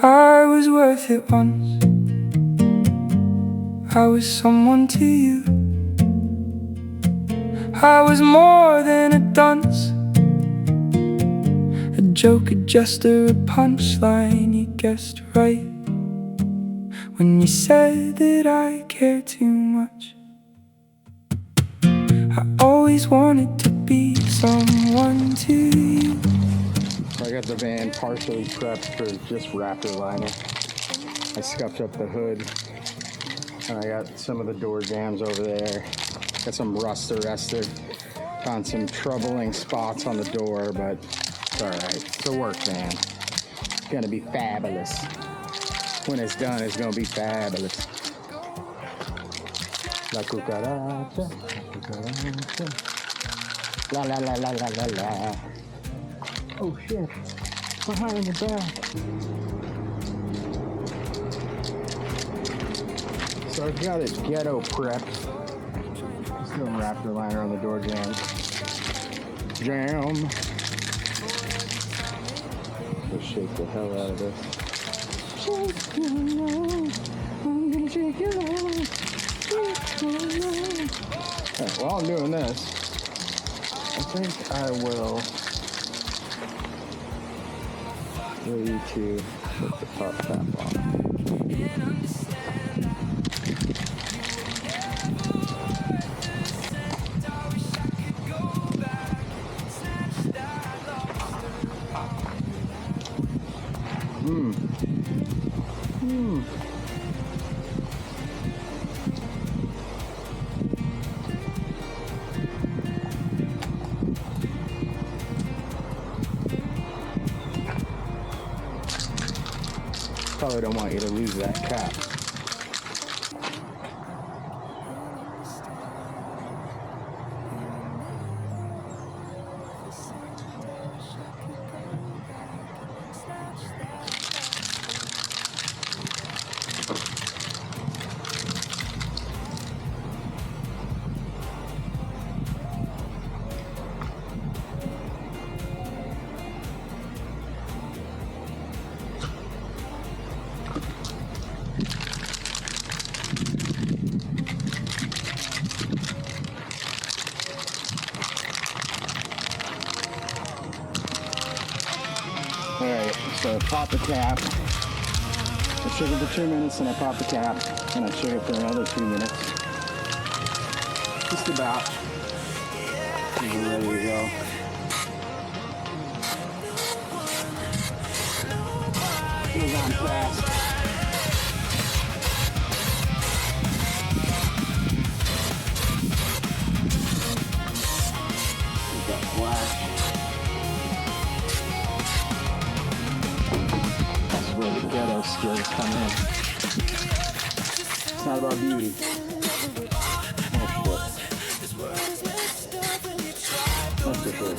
I was worth it once. I was someone to you. I was more than a dunce, a joke, a jester, a punchline. You guessed right when you said that I care too much. I always wanted to be someone to you. I got the van partially prepped for just Raptor Liner. I scuffed up the hood, and I got some of the door jambs over there. Got some rust arrested. Found some troubling spots on the door, but it's alright. It's a work van. It's gonna be fabulous. When it's done, it's gonna be fabulous. La cucaracha, la la la la la la la. Oh shit, behind the back. So I've got it ghetto prepped. Just doing Raptor Liner on the door jam. Just shake the hell out of this. Shake your life. I'm gonna shake your life. Okay, while I'm doing this, I think I will ready to put the top cap on. Probably don't want you to lose that cap. Alright, so pop the cap. I shook it for 2 minutes, and I pop the cap, and I shook it for another 2 minutes. Just about. And ready to go. Goes on fast. We've got flash. Where the ghetto skills come in. It's not about beauty. That's for sure.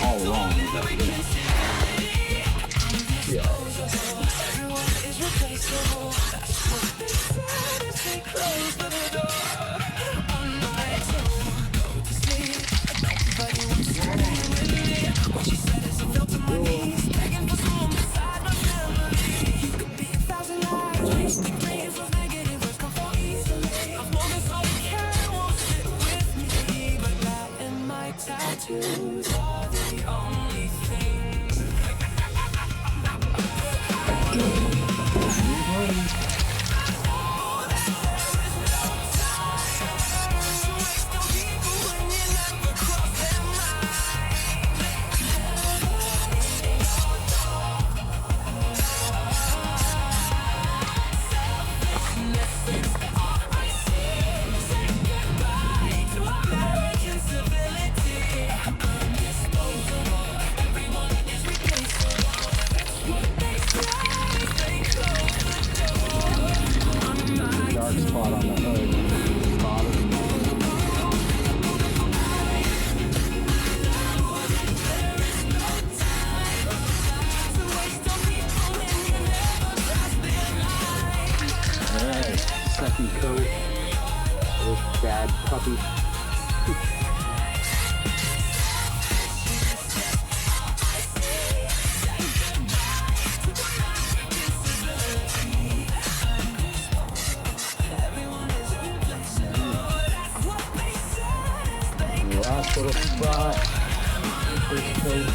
All wrong. Yeah. Tattoos are the only thing. Dark spot on the hood. Puppy coat. This bad puppy. Last little spot. First coat.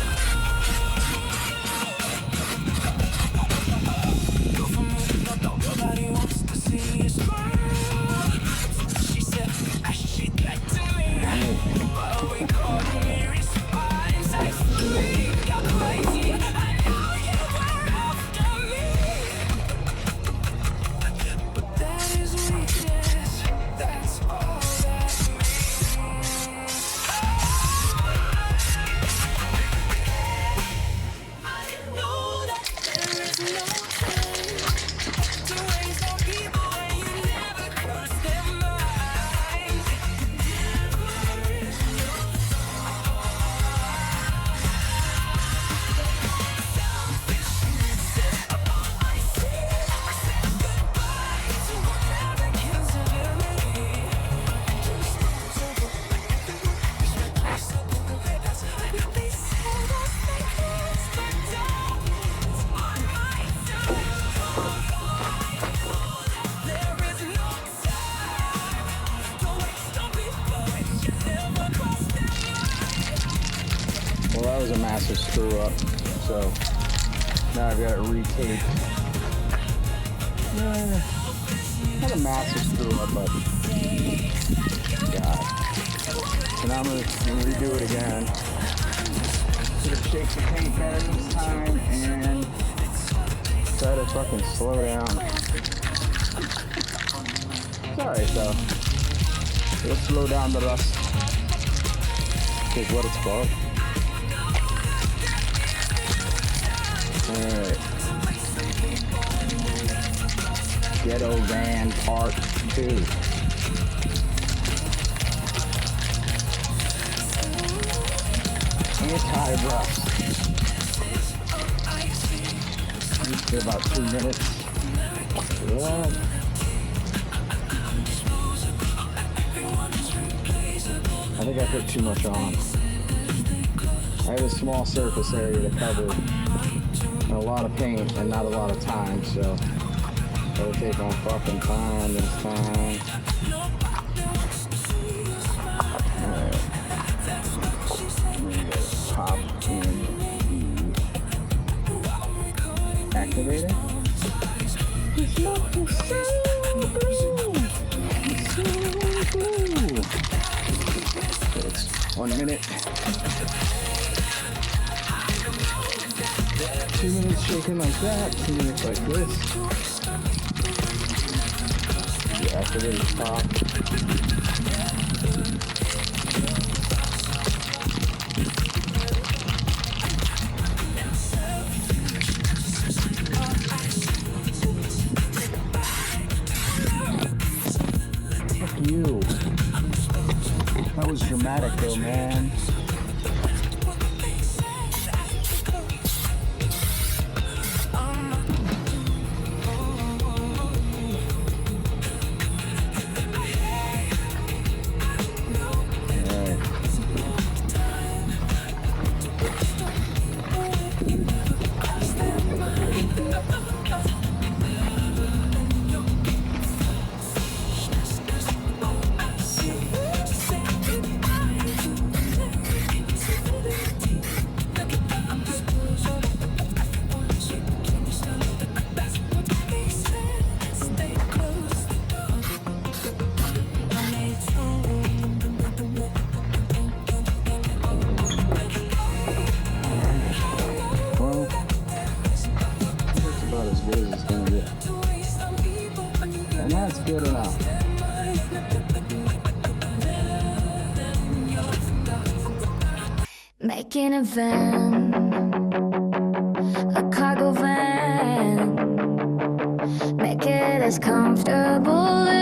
Well, that was a massive screw up, so now I've got it retaped. Not a massive screw up, but God. So now I'm gonna redo it again. Gonna shake the paint better this time and try to fucking slow down. It's alright though. It'll slow down the rust. Is what it's called. Alright. Ghetto Van Part 2. Anti-rust. For about 2 minutes. Yeah. I think I put too much on. I have a small surface area to cover. And a lot of paint and not a lot of time, so it'll take on fucking time and time. Alright. I'm gonna pop in the activator. It's not the same glue. It's so glue. So it's 1 minute. 2 minutes shaking like that, 2 minutes like this. The activator's pop. Fuck you. That was dramatic though, man. And that's good enough. Making a van, a cargo van, make it as comfortable